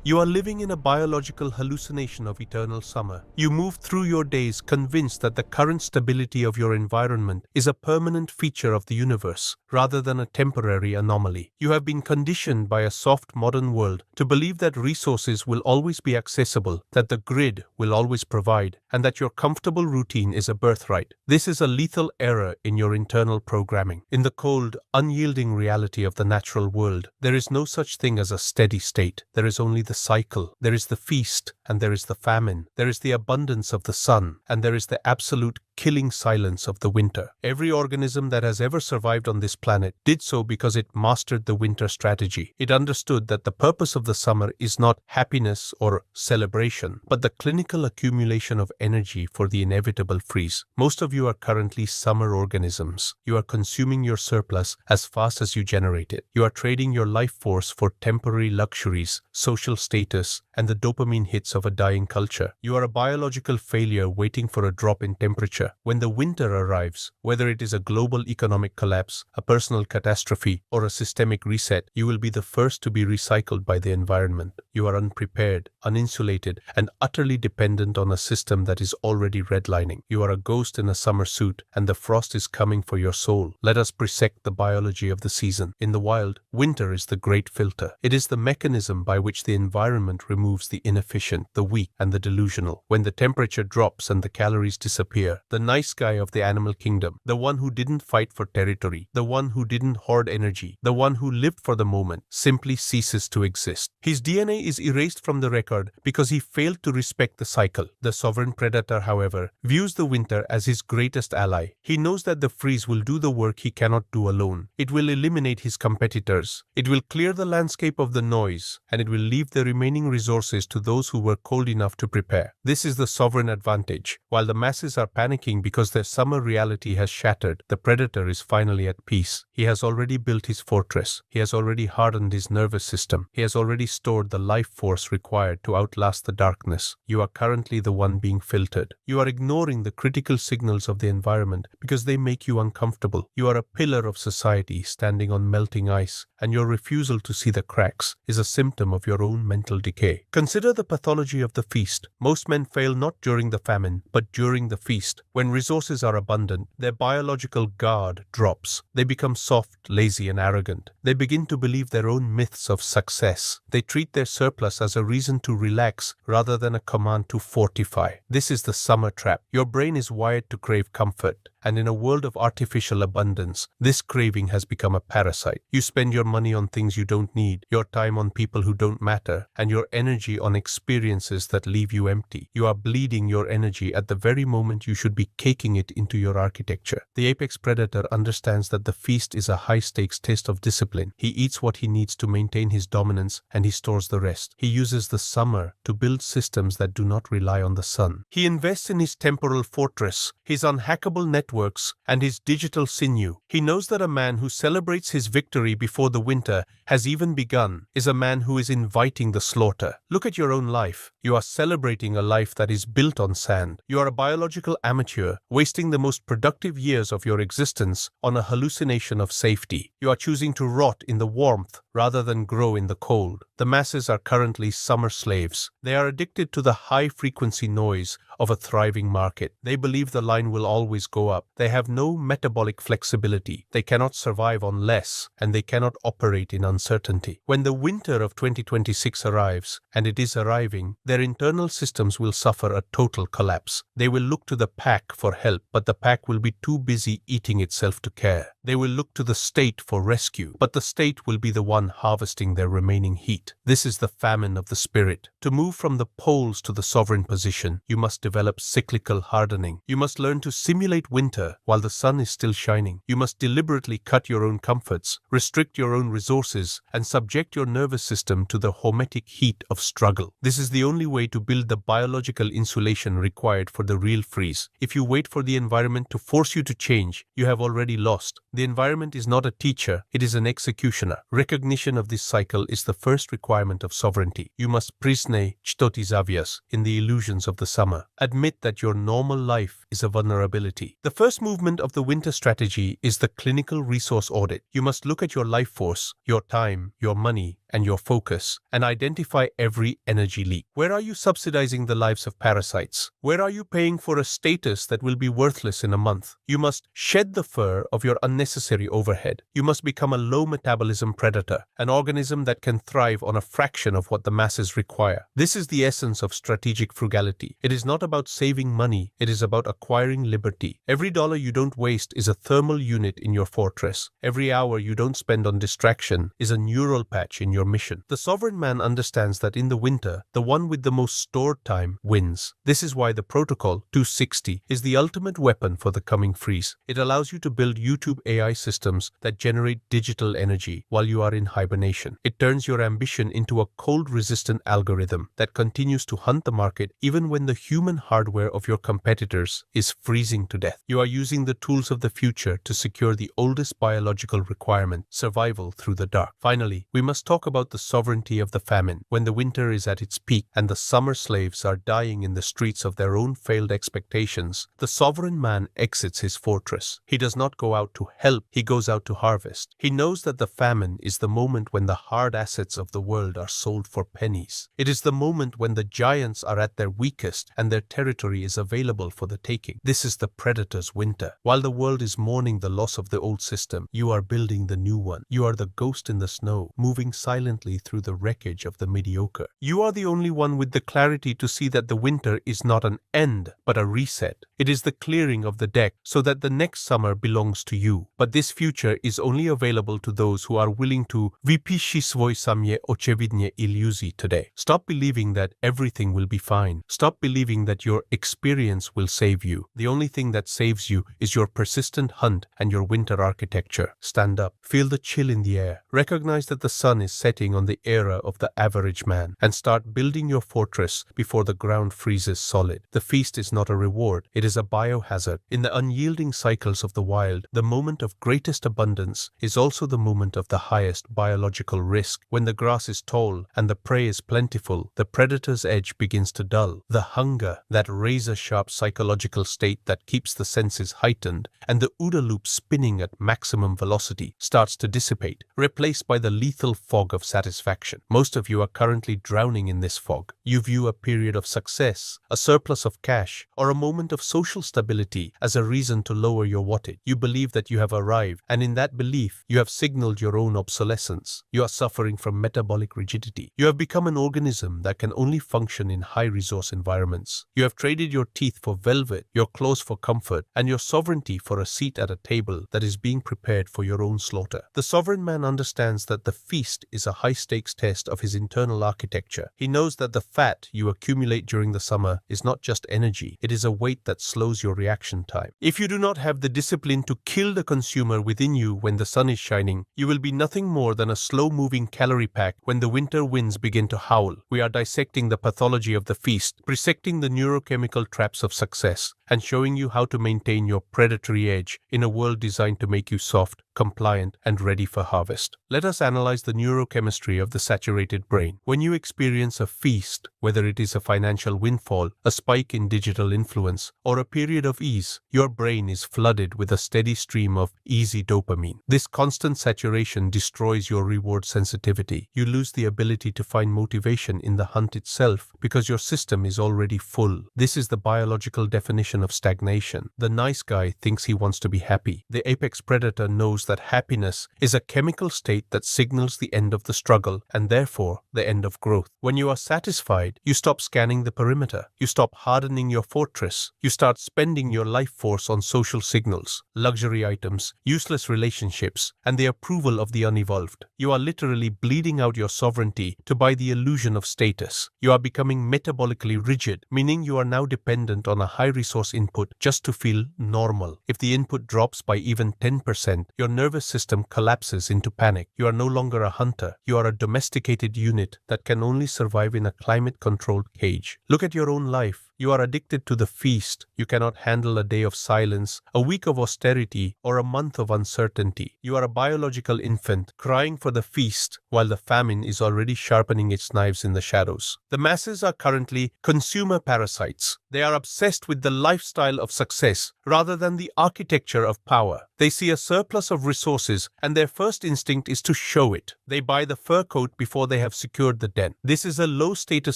You are living in a biological hallucination of eternal summer. You move through your days convinced that the current stability of your environment is a permanent feature of the universe, rather than a temporary anomaly. You have been conditioned by a soft modern world to believe that resources will always be accessible, that the grid will always provide, and that your comfortable routine is a birthright. This is a lethal error in your internal programming. In the cold, unyielding reality of the natural world, there is no such thing as a steady state. There is only the cycle. There is the feast, and there is the famine. There is the abundance of the sun, and there is the absolute killing silence of the winter. Every organism that has ever survived on this planet did so because it mastered the winter strategy. It understood that the purpose of the summer is not happiness or celebration, but the clinical accumulation of energy for the inevitable freeze. Most of you are currently summer organisms. You are consuming your surplus as fast as you generate it. You are trading your life force for temporary luxuries, social status, and the dopamine hits of a dying culture. You are a biological failure waiting for a drop in temperature. When the winter arrives, whether it is a global economic collapse, a personal catastrophe, or a systemic reset, you will be the first to be recycled by the environment. You are unprepared, uninsulated, and utterly dependent on a system that is already redlining. You are a ghost in a summer suit, and the frost is coming for your soul. Let us dissect the biology of the season. In the wild, winter is the great filter. It is the mechanism by which the environment removes the inefficient, the weak, and the delusional. When the temperature drops and the calories disappear, the nice guy of the animal kingdom, the one who didn't fight for territory, the one who didn't hoard energy, the one who lived for the moment, simply ceases to exist. His DNA is erased from the record because he failed to respect the cycle. The sovereign predator, however, views the winter as his greatest ally. He knows that the freeze will do the work he cannot do alone. It will eliminate his competitors. It will clear the landscape of the noise, and it will leave the remaining resources to those who were cold enough to prepare. This is the sovereign advantage. While the masses are panicking because their summer reality has shattered, the predator is finally at peace. He has already built his fortress. He has already hardened his nervous system. He has already stored the life force required to outlast the darkness. You are currently the one being filtered. You are ignoring the critical signals of the environment because they make you uncomfortable. You are a pillar of society standing on melting ice, and your refusal to see the cracks is a symptom of your own mental decay. Consider the pathology of the feast. Most men fail not during the famine, but during the feast. When resources are abundant, their biological guard drops. They become soft, lazy, and arrogant. They begin to believe their own myths of success. They treat their surplus as a reason to relax rather than a command to fortify. This is the summer trap. Your brain is wired to crave comfort, and in a world of artificial abundance, this craving has become a parasite. You spend your money on things you don't need, your time on people who don't matter, and your energy on experiences that leave you empty. You are bleeding your energy at the very moment you should be caking it into your architecture. The apex predator understands that the feast is a high-stakes test of discipline. He eats what he needs to maintain his dominance, and he stores the rest. He uses the summer to build systems that do not rely on the sun. He invests in his temporal fortress, his unhackable networks, and his digital sinew. He knows that a man who celebrates his victory before the winter has even begun is a man who is inviting the slaughter. Look at your own life. You are celebrating a life that is built on sand. You are a biological amateur, wasting the most productive years of your existence on a hallucination of safety. You are choosing to rot in the warmth rather than grow in the cold. The masses are currently summer slaves. They are addicted to the high-frequency noise of a thriving market. They believe the line will always go up. They have no metabolic flexibility. They cannot survive on less, and they cannot operate in uncertainty. When the winter of 2026 arrives, and it is arriving, their internal systems will suffer a total collapse. They will look to the pack for help, but the pack will be too busy eating itself to care. They will look to the state for rescue, but the state will be the one harvesting their remaining heat. This is the famine of the spirit. To move from the poles to the sovereign position, you must develop cyclical hardening. You must learn to simulate winter while the sun is still shining. You must deliberately cut your own comforts, restrict your own resources, and subject your nervous system to the hormetic heat of struggle. This is the only way to build the biological insulation required for the real freeze. If you wait for the environment to force you to change, you have already lost. The environment is not a teacher, it is an executioner. Recognition of this cycle is the first requirement of sovereignty. You must prisne chtoti zavias in the illusions of the summer. Admit that your normal life is a vulnerability. The first movement of the winter strategy is the clinical resource audit. You must look at your life force, your time, your money, and your focus, and identify every energy leak. Where are you subsidizing the lives of parasites? Where are you paying for a status that will be worthless in a month? You must shed the fur of your unnecessary overhead. You must become a low-metabolism predator, an organism that can thrive on a fraction of what the masses require. This is the essence of strategic frugality. It is not about saving money, it is about acquiring liberty. Every dollar you don't waste is a thermal unit in your fortress. Every hour you don't spend on distraction is a neural patch in your mission. The sovereign man understands that in the winter, the one with the most stored time wins. This is why the protocol 260 is the ultimate weapon for the coming freeze. It allows you to build YouTube AI systems that generate digital energy while you are in hibernation. It turns your ambition into a cold-resistant algorithm that continues to hunt the market even when the human hardware of your competitors is freezing to death. You are using the tools of the future to secure the oldest biological requirement, survival through the dark. Finally, we must talk about the sovereignty of the famine. When the winter is at its peak and the summer slaves are dying in the streets of their own failed expectations, the sovereign man exits his fortress. He does not go out to help, he goes out to harvest. He knows that the famine is the moment when the hard assets of the world are sold for pennies. It is the moment when the giants are at their weakest and their territory is available for the taking. This is the predator's winter. While the world is mourning the loss of the old system, you are building the new one. You are the ghost in the snow, moving silently through the wreckage of the mediocre. You are the only one with the clarity to see that the winter is not an end, but a reset. It is the clearing of the deck so that the next summer belongs to you. But this future is only available to those who are willing to vypíši svoj samě očividně iluzí today. Stop believing that everything will be fine. Stop believing that your experience will save you. The only thing that saves you is your persistent hunt and your winter architecture. Stand up. Feel the chill in the air. Recognize that the sun is setting on the era of the average man, and start building your fortress before the ground freezes solid. The feast is not a reward. It is a biohazard. In the unyielding cycles of the wild, the moment of greatest abundance is also the moment of the highest biological risk. When the grass is tall and the prey is plentiful, the predator's edge begins to dull. The hunger, that razor-sharp psychological state that keeps the senses heightened and the OODA loop spinning at maximum velocity, starts to dissipate, replaced by the lethal fog of satisfaction. Most of you are currently drowning in this fog. You view a period of success, a surplus of cash, or a moment of social stability as a reason to lower your wattage. You believe that you have arrived, and in that belief, you have signaled your own obsolescence. You are suffering from metabolic rigidity. You have become an organism that can only function in high-resource environments. You have traded your teeth for velvet, your clothes for comfort, and your sovereignty for a seat at a table that is being prepared for your own slaughter. The sovereign man understands that the feast is a high-stakes test of his internal architecture. He knows that the fat you accumulate during the summer is not just energy, it is a weight that slows your reaction time. If you do not have the discipline to kill the consumer within you when the sun is shining, you will be nothing more than a slow-moving calorie pack when the winter winds begin to howl. We are dissecting the pathology of the feast, dissecting the neurochemical traps of success, and showing you how to maintain your predatory edge in a world designed to make you soft, compliant, and ready for harvest. Let us analyze the neurochemistry of the saturated brain. When you experience a feast, whether it is a financial windfall, a spike in digital influence, or a period of ease, your brain is flooded with a steady stream of easy dopamine. This constant saturation destroys your reward sensitivity. You lose the ability to find motivation in the hunt itself because your system is already full. This is the biological definition of stagnation. The nice guy thinks he wants to be happy. The apex predator knows that happiness is a chemical state that signals the end of the struggle and therefore the end of growth. When you are satisfied, you stop scanning the perimeter. You stop hardening your fortress. You start spending your life force on social signals, luxury items, useless relationships, and the approval of the unevolved. You are literally bleeding out your sovereignty to buy the illusion of status. You are becoming metabolically rigid, meaning you are now dependent on a high-resource input just to feel normal. If the input drops by even 10%, your nervous system collapses into panic. You are no longer a hunter. You are a domesticated unit that can only survive in a climate-controlled cage. Look at your own life. You are addicted to the feast. You cannot handle a day of silence, a week of austerity, or a month of uncertainty. You are a biological infant, crying for the feast, while the famine is already sharpening its knives in the shadows. The masses are currently consumer parasites. They are obsessed with the lifestyle of success rather than the architecture of power. They see a surplus of resources and their first instinct is to show it. They buy the fur coat before they have secured the den. This is a low-status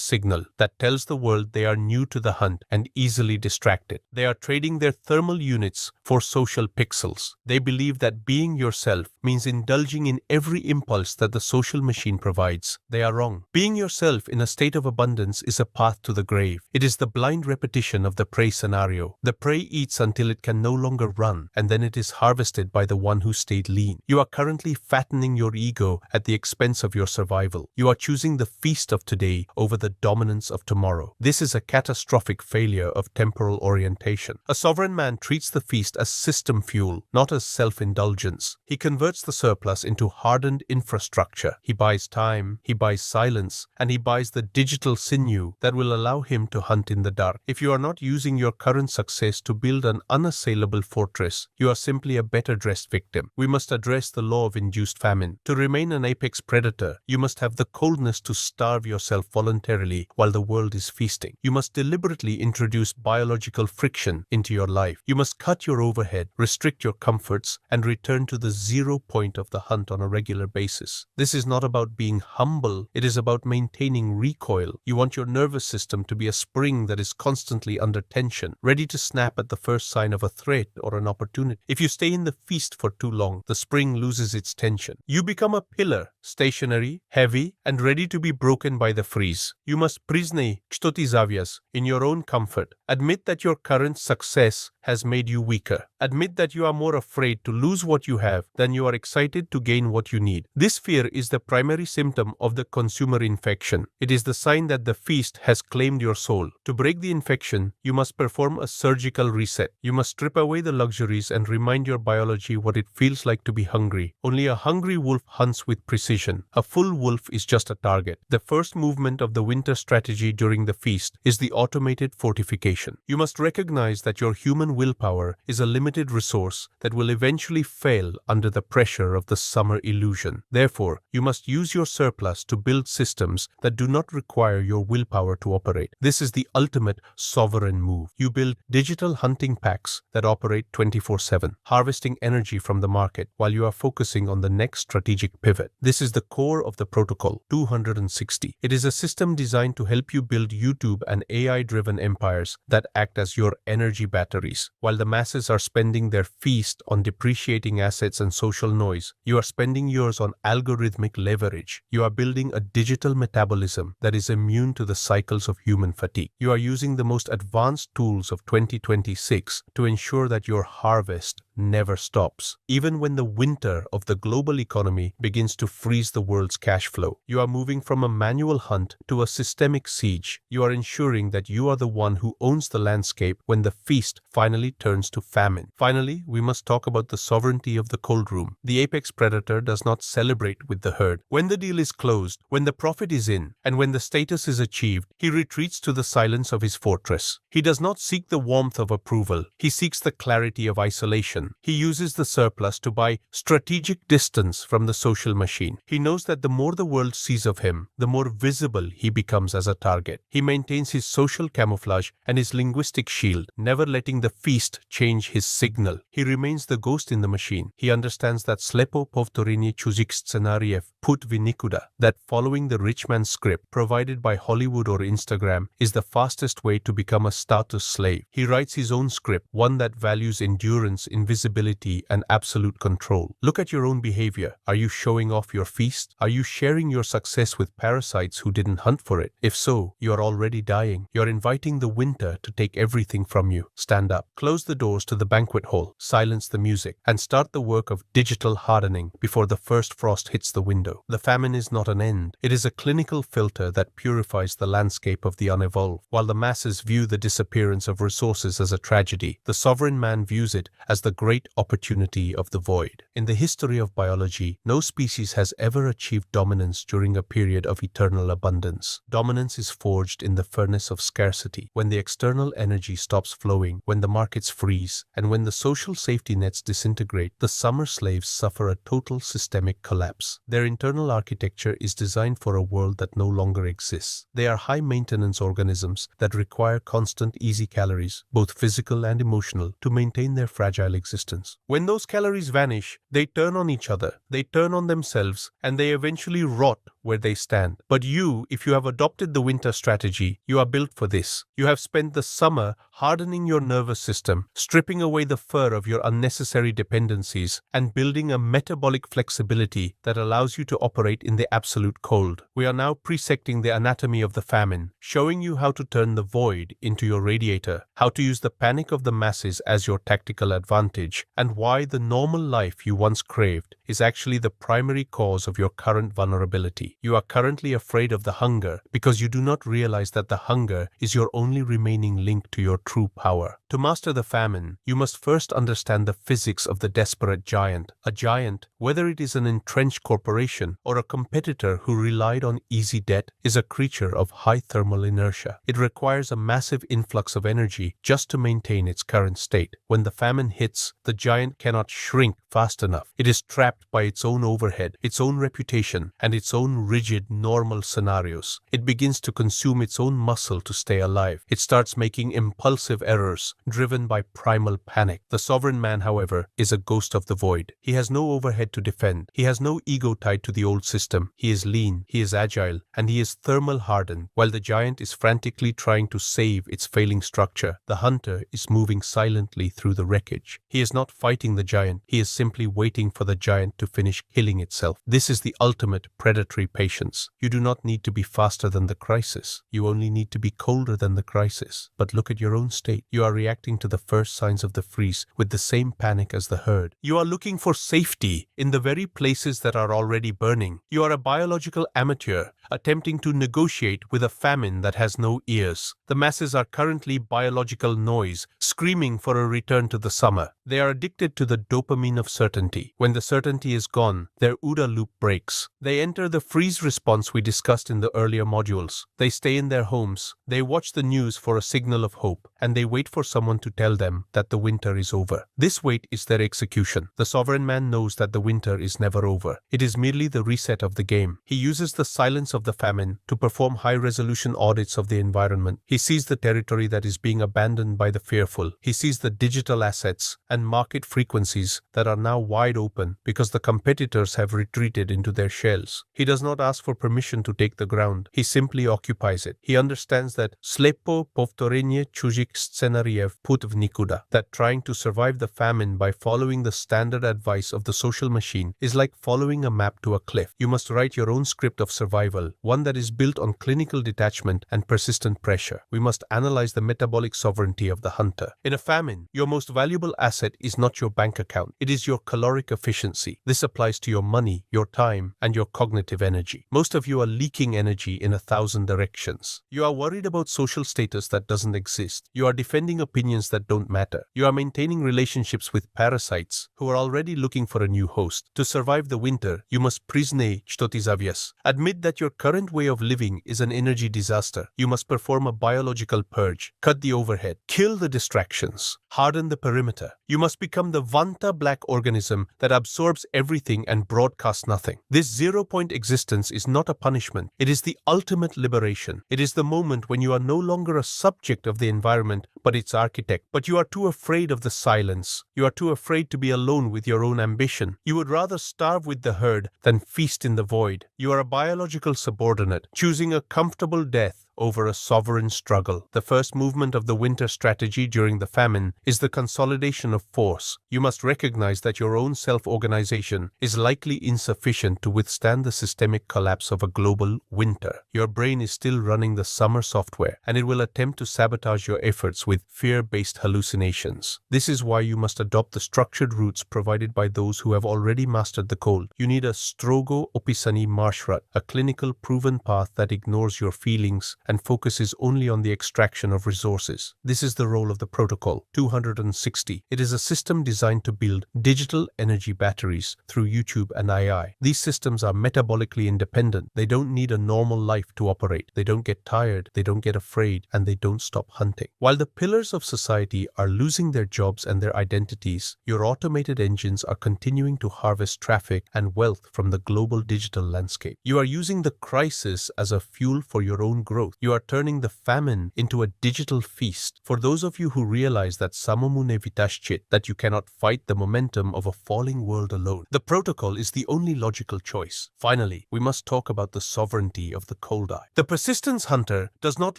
signal that tells the world they are new to the hunt and easily distracted. They are trading their thermal units for social pixels. They believe that being yourself means indulging in every impulse that the social machine provides. They are wrong. Being yourself in a state of abundance is a path to the grave. It is the blind repetition of the prey scenario. The prey eats until it can no longer run, and then it is harvested by the one who stayed lean. You are currently fattening your ego at the expense of your survival. You are choosing the feast of today over the dominance of tomorrow. This is a catastrophic failure of temporal orientation. A sovereign man treats the feast as system fuel, not as self-indulgence. He converts the surplus into hardened infrastructure. He buys time, he buys silence, and he buys the digital sinew that will allow him to hunt in the dark. If you are not using your current success to build an unassailable fortress, you are simply a better-dressed victim. We must address the law of induced famine. To remain an apex predator, you must have the coldness to starve yourself voluntarily while the world is feasting. You must deliberately introduce biological friction into your life. You must cut your overhead, restrict your comforts, and return to the 0 point of the hunt on a regular basis. This is not about being humble, it is about maintaining recoil. You want your nervous system to be a spring that is constantly under tension, ready to snap at the first sign of a threat or an opportunity. If you stay in the feast for too long, the spring loses its tension. You become a pillar, stationary, heavy, and ready to be broken by the freeze. You must priznaj što ti zavijas in your own comfort. Admit that your current success has made you weaker. Admit that you are more afraid to lose what you have than you are excited to gain what you need. This fear is the primary symptom of the consumer infection. It is the sign that the feast has claimed your soul. To break the infection, you must perform a surgical reset. You must strip away the luxuries and remind your biology what it feels like to be hungry. Only a hungry wolf hunts with precision. A full wolf is just a target. The first movement of the winter strategy during the feast is the automated fortification. You must recognize that your human willpower is a limited resource that will eventually fail under the pressure of the summer illusion. Therefore, you must use your surplus to build systems that do not require your willpower to operate. This is the ultimate sovereign move. You build digital hunting packs that operate 24/7, harvesting energy from the market while you are focusing on the next strategic pivot. This is the core of the protocol 260. It is a system designed to help you build YouTube and AI-driven empires that act as your energy batteries. While the masses are spending their feast on depreciating assets and social noise, you are spending yours on algorithmic leverage. You are building a digital metabolism that is immune to the cycles of human fatigue. You are using the most advanced tools of 2026 to ensure that your harvest never stops. Even when the winter of the global economy begins to freeze the world's cash flow, you are moving from a manual hunt to a systemic siege. You are ensuring that you are the one who owns the landscape when the feast finally turns to famine. Finally, we must talk about the sovereignty of the cold room. The apex predator does not celebrate with the herd. When the deal is closed, when the profit is in, and when the status is achieved, he retreats to the silence of his fortress. He does not seek the warmth of approval. He seeks the clarity of isolation. He uses the surplus to buy strategic distance from the social machine. He knows that the more the world sees of him, the more visible he becomes as a target. He maintains his social camouflage and his linguistic shield, never letting the feast change his signal. He remains the ghost in the machine. He understands that slepo povtorenie čuzích scenariev put vinikuda, that following the rich man's script provided by Hollywood or Instagram is the fastest way to become a status slave. He writes his own script, one that values endurance, invisibility, and absolute control. Look at your own behavior. Are you showing off your feast? Are you sharing your success with parasites who didn't hunt for it? If so, you are already dying. You're inviting the winter to take everything from you. Stand up. Close the doors to the banquet hall, silence the music, and start the work of digital hardening before the first frost hits the window. The famine is not an end. It is a clinical filter that purifies the landscape of the unevolved. While the masses view the disappearance of resources as a tragedy, the sovereign man views it as the great opportunity of the void. In the history of biology, no species has ever achieved dominance during a period of eternal abundance. Dominance is forged in the furnace of scarcity, when the external energy stops flowing, when the markets freeze, and when the social safety nets disintegrate. The summer slaves suffer a total systemic collapse. Their internal architecture is designed for a world that no longer exists. They are high-maintenance organisms that require constant easy calories, both physical and emotional, to maintain their fragile existence. When those calories vanish, they turn on each other, they turn on themselves, and they eventually rot where they stand. But you, if you have adopted the winter strategy, you are built for this. You have spent the summer hardening your nervous system, stripping away the fur of your unnecessary dependencies, and building a metabolic flexibility that allows you to operate in the absolute cold. We are now precepting the anatomy of the famine, showing you how to turn the void into your radiator, how to use the panic of the masses as your tactical advantage, and why the normal life you once craved is actually the primary cause of your current vulnerability. You are currently afraid of the hunger because you do not realize that the hunger is your only remaining link to your true power. To master the famine, you must first understand the physics of the desperate giant. A giant, whether it is an entrenched corporation or a competitor who relied on easy debt, is a creature of high thermal inertia. It requires a massive influx of energy just to maintain its current state. When the famine hits, the giant cannot shrink fast enough. It is trapped by its own overhead, its own reputation, and its own rigid, normal scenarios. It begins to consume its own muscle to stay alive. It starts making impulsive errors, driven by primal panic. The sovereign man, however, is a ghost of the void. He has no overhead to defend. He has no ego tied to the old system. He is lean, he is agile, and he is thermal hardened. While the giant is frantically trying to save its failing structure, the hunter is moving silently through the wreckage. He is not fighting the giant. He is simply waiting for the giant to finish killing itself. This is the ultimate predatory patience. You do not need to be faster than the crisis. You only need to be colder than the crisis. But look at your own state. You are reacting to the first signs of the freeze with the same panic as the herd. You are looking for safety in the very places that are already burning. You are a biological amateur attempting to negotiate with a famine that has no ears. The masses are currently biological noise, screaming for a return to the summer. They are addicted to the dopamine of certainty. When the certainty is gone, their OODA loop breaks. They enter the freeze response we discussed in the earlier modules. They stay in their homes, they watch the news for a signal of hope, and they wait for someone to tell them that the winter is over. This wait is their execution. The sovereign man knows that the winter is never over. It is merely the reset of the game. He uses the silence of the famine to perform high-resolution audits of the environment. He sees the territory that is being abandoned by the fearful. He sees the digital assets and market frequencies that are now wide open because the competitors have retreated into their shells. He does not ask for permission to take the ground. He simply occupies it. He understands that slepo povtorenie czujich scenariów put v nikuda, that trying to survive the famine by following the standard advice of the social machine is like following a map to a cliff. You must write your own script of survival, one that is built on clinical detachment and persistent pressure. We must analyze the metabolic sovereignty of the hunter. In a famine, your most valuable asset is not your bank account. It is your caloric efficiency. This applies to your money, your time, and your cognitive energy. Most of you are leaking energy in 1,000 directions. You are worried about social status that doesn't exist. You are defending opinions that don't matter. You are maintaining relationships with parasites who are already looking for a new host. To survive the winter, you must priznaj, что ty zawies. Admit that your current way of living is an energy disaster. You must perform a biological purge, cut the overhead, kill the distractions, harden the perimeter. You must become the Vanta black organism that absorbs everything and broadcasts nothing. This zero-point existence is not a punishment. It is the ultimate liberation. It is the moment when you are no longer a subject of the environment, but its architect. But you are too afraid of the silence. You are too afraid to be alone with your own ambition. You would rather starve with the herd than feast in the void. You are a biological subordinate, choosing a comfortable death over a sovereign struggle. The first movement of the winter strategy during the famine is the consolidation of force. You must recognize that your own self-organization is likely insufficient to withstand the systemic collapse of a global winter. Your brain is still running the summer software, and it will attempt to sabotage your efforts with fear-based hallucinations. This is why you must adopt the structured routes provided by those who have already mastered the cold. You need a strogo opisani marshrat, a clinical proven path that ignores your feelings and focuses only on the extraction of resources. This is the role of the protocol 260. It is a system designed to build digital energy batteries through YouTube and AI. These systems are metabolically independent. They don't need a normal life to operate. They don't get tired, they don't get afraid, and they don't stop hunting. While the pillars of society are losing their jobs and their identities, your automated engines are continuing to harvest traffic and wealth from the global digital landscape. You are using the crisis as a fuel for your own growth. You are turning the famine into a digital feast. For those of you who realize that samomune vitashchit, that you cannot fight the momentum of a falling world alone, the protocol is the only logical choice. Finally, we must talk about the sovereignty of the cold eye. The persistence hunter does not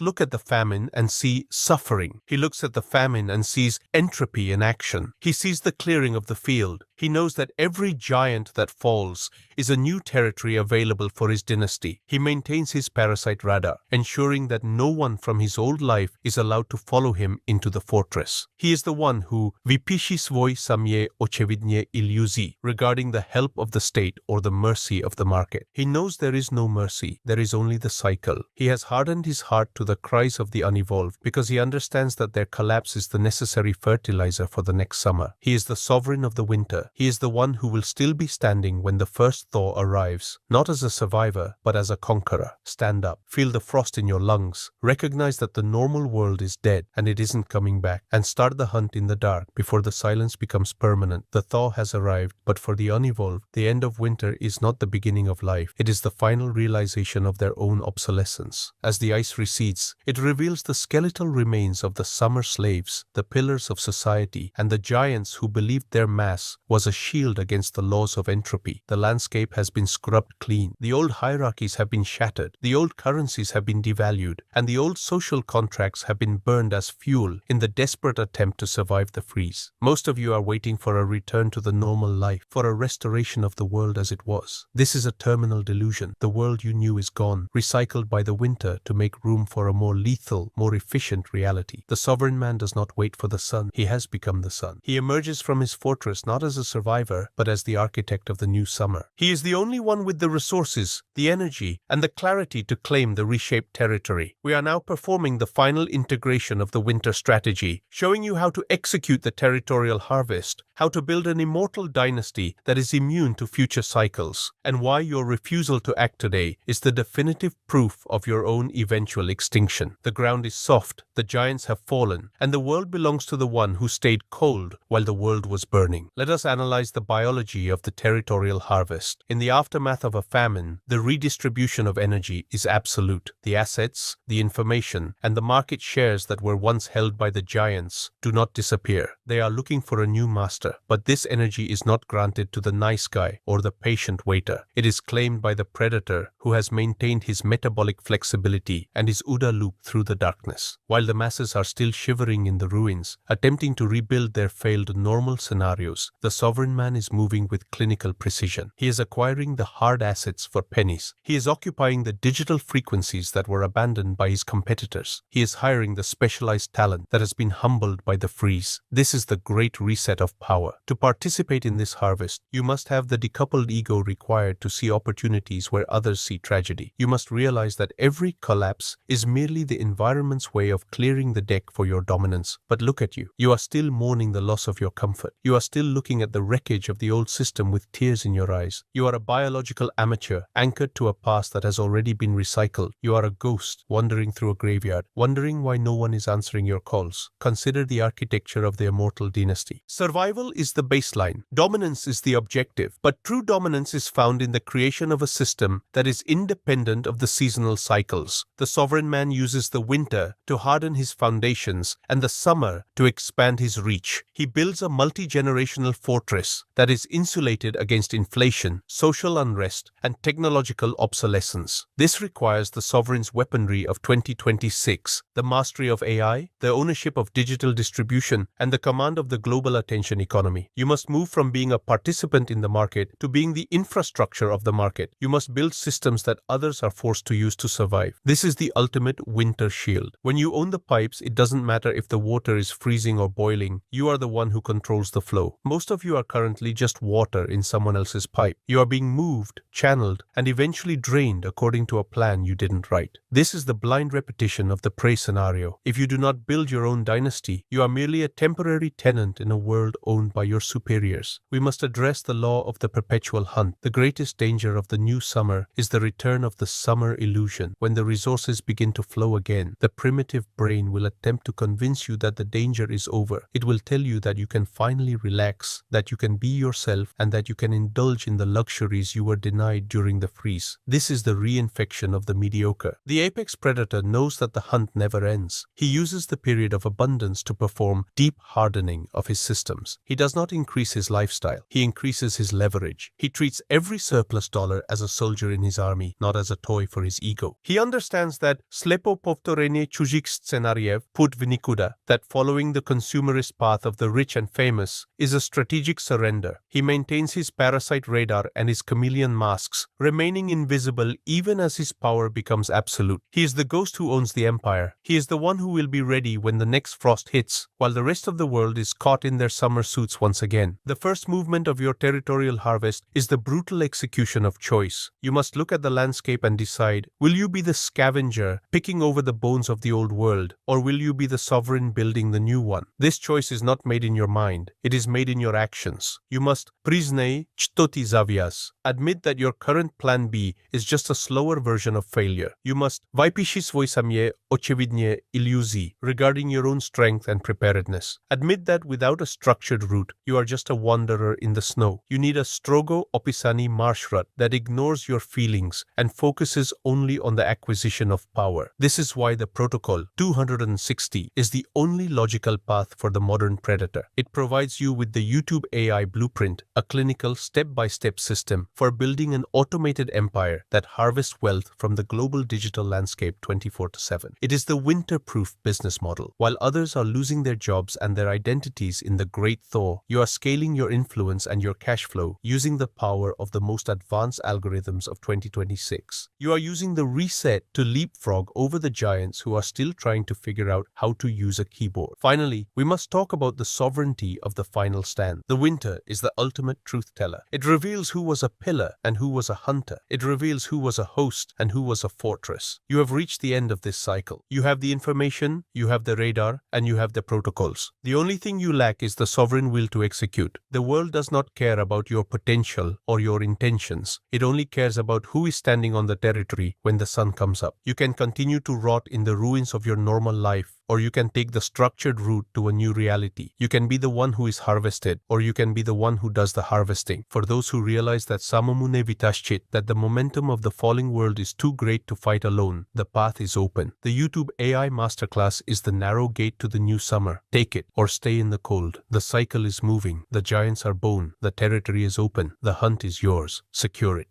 look at the famine and see suffering. He looks at the famine and sees entropy in action. He sees the clearing of the field. He knows that every giant that falls is a new territory available for his dynasty. He maintains his parasite radar, ensuring that no one from his old life is allowed to follow him into the fortress. He is the one who vypishi svoj samye ochevidnye iluzi, regarding the help of the state or the mercy of the market. He knows there is no mercy, there is only the cycle. He has hardened his heart to the cries of the unevolved because he understands that their collapse is the necessary fertilizer for the next summer. He is the sovereign of the winter. He is the one who will still be standing when the first thaw arrives, not as a survivor, but as a conqueror. Stand up, feel the frost in your lungs, recognize that the normal world is dead and it isn't coming back, and start the hunt in the dark before the silence becomes permanent. The thaw has arrived, but for the unevolved, the end of winter is not the beginning of life. It is the final realization of their own obsolescence. As the ice recedes, it reveals the skeletal remains of the summer slaves, the pillars of society, and the giants who believed their mass was a shield against the laws of entropy. The landscape has been scrubbed clean. The old hierarchies have been shattered. The old currencies have been devalued. And the old social contracts have been burned as fuel in the desperate attempt to survive the freeze. Most of you are waiting for a return to the normal life, for a restoration of the world as it was. This is a terminal delusion. The world you knew is gone, recycled by the winter to make room for a more lethal, more efficient reality. The sovereign man does not wait for the sun. He has become the sun. He emerges from his fortress not as a survivor, but as the architect of the new summer. He is the only one with the resources, the energy, and the clarity to claim the reshaped territory. We are now performing the final integration of the winter strategy, showing you how to execute the territorial harvest, how to build an immortal dynasty that is immune to future cycles, and why your refusal to act today is the definitive proof of your own eventual extinction. The ground is soft, the giants have fallen, and the world belongs to the one who stayed cold while the world was burning. Let us analyze the biology of the territorial harvest. In the aftermath of a famine, the redistribution of energy is absolute. The assets, the information, and the market shares that were once held by the giants do not disappear. They are looking for a new master, but this energy is not granted to the nice guy or the patient waiter. It is claimed by the predator who has maintained his metabolic flexibility and his OODA loop through the darkness. While the masses are still shivering in the ruins, attempting to rebuild their failed normal scenarios, the sovereign man is moving with clinical precision. He is acquiring the hard assets for pennies. He is occupying the digital frequencies that were abandoned by his competitors. He is hiring the specialized talent that has been humbled by the freeze. This is the great reset of power. To participate in this harvest, you must have the decoupled ego required to see opportunities where others see tragedy. You must realize that every collapse is merely the environment's way of clearing the deck for your dominance. But look at you. You are still mourning the loss of your comfort. You are still looking at the wreckage of the old system with tears in your eyes. You are a biological amateur, anchored to a past that has already been recycled. You are a ghost, wandering through a graveyard, wondering why no one is answering your calls. Consider the architecture of the immortal dynasty. Survival Survival is the baseline. Dominance is the objective. But true dominance is found in the creation of a system that is independent of the seasonal cycles. The sovereign man uses the winter to harden his foundations and the summer to expand his reach. He builds a multi-generational fortress that is insulated against inflation, social unrest, and technological obsolescence. This requires the sovereign's weaponry of 2026, the mastery of AI, the ownership of digital distribution, and the command of the global attention economy. You must move from being a participant in the market to being the infrastructure of the market. You must build systems that others are forced to use to survive. This is the ultimate winter shield. When you own the pipes, it doesn't matter if the water is freezing or boiling. You are the one who controls the flow. Most of you are currently just water in someone else's pipe. You are being moved, channeled, and eventually drained according to a plan you didn't write. This is the blind repetition of the prey scenario. If you do not build your own dynasty, you are merely a temporary tenant in a world owned by your superiors. We must address the law of the perpetual hunt. The greatest danger of the new summer is the return of the summer illusion. When the resources begin to flow again, the primitive brain will attempt to convince you that the danger is over. It will tell you that you can finally relax, that you can be yourself, and that you can indulge in the luxuries you were denied during the freeze. This is the reinfection of the mediocre. The apex predator knows that the hunt never ends. He uses the period of abundance to perform deep hardening of his systems. He does not increase his lifestyle. He increases his leverage. He treats every surplus dollar as a soldier in his army, not as a toy for his ego. He understands that slepo povtorenie czujich scenariev put vinikuda, that following the consumerist path of the rich and famous is a strategic surrender. He maintains his parasite radar and his chameleon masks, remaining invisible even as his power becomes absolute. He is the ghost who owns the empire. He is the one who will be ready when the next frost hits, while the rest of the world is caught in their summer suits once again. The first movement of your territorial harvest is the brutal execution of choice. You must look at the landscape and decide, will you be the scavenger picking over the bones of the old world, or will you be the sovereign building the new one? This choice is not made in your mind. It is made in your actions. You must priznaj, что ty zavias. Admit that your current plan B is just a slower version of failure. You must vypiši svoj samie očividně iluzí regarding your own strength and preparedness. Admit that without a structured route, you are just a wanderer in the snow. You need a strogo opisani marsh rut that ignores your feelings and focuses only on the acquisition of power. This is why the protocol 260 is the only logical path for the modern predator. It provides you with the YouTube AI blueprint, a clinical step-by-step system for building an automated empire that harvests wealth from the global digital landscape 24/7. It is the winter-proof business model. While others are losing their jobs and their identities in the great thaw, you are scaling your influence and your cash flow using the power of the most advanced algorithms of 2026. You are using the reset to leapfrog over the giants who are still trying to figure out how to use a keyboard. Finally, we must talk about the sovereignty of the final stand. The winter is the ultimate truth teller. It reveals who was a pillar and who was a hunter. It reveals who was a host and who was a fortress. You have reached the end of this cycle. You have the information, you have the radar, and you have the protocols. The only thing you lack is the sovereign will to execute. The world does not care about your potential or your intentions. It only cares about who is standing on the territory when the sun comes up. You can continue to rot in the ruins of your normal life, or you can take the structured route to a new reality. You can be the one who is harvested, or you can be the one who does the harvesting. For those who realize that samomune vitashchit, that the momentum of the falling world is too great to fight alone, the path is open. The YouTube AI Masterclass is the narrow gate to the new summer. Take it, or stay in the cold. The cycle is moving. The giants are bone. The territory is open. The hunt is yours. Secure it.